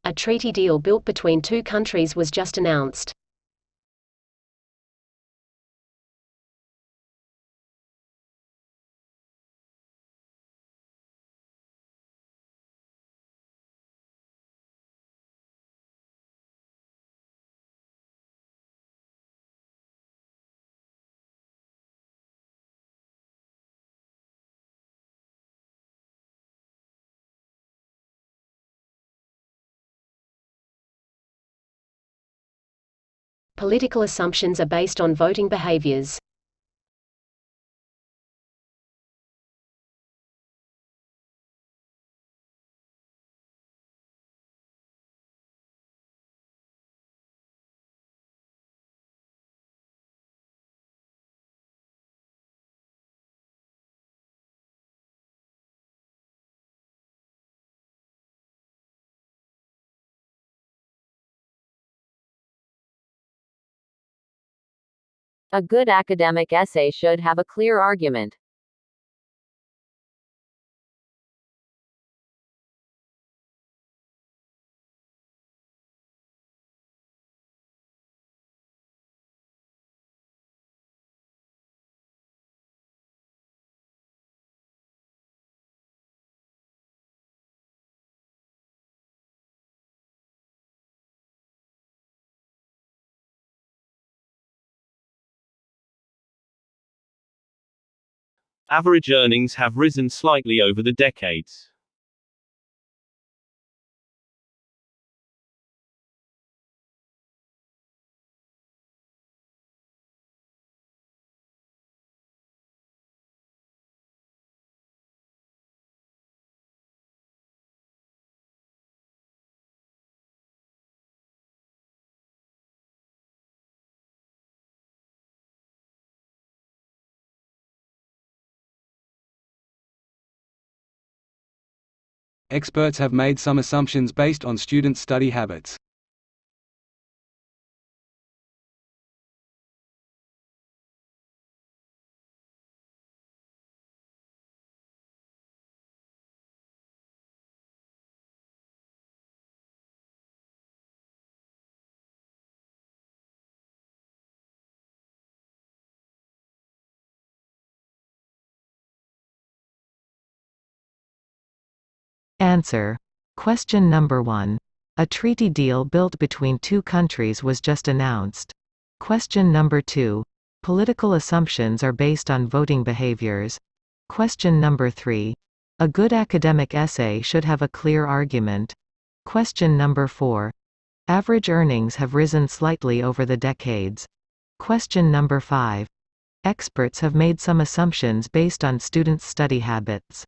A treaty deal built between two countries was just announced. Political assumptions are based on voting behaviors. A good academic essay should have a clear argument. Average earnings have risen slightly over the decades. Experts have made some assumptions based on students' study habits. Answer. Question number 1. A treaty deal built between two countries was just announced. Question number 2. Political assumptions are based on voting behaviors. Question number 3. A good academic essay should have a clear argument. Question number 4. Average earnings have risen slightly over the decades. Question number 5. Experts have made some assumptions based on students' study habits.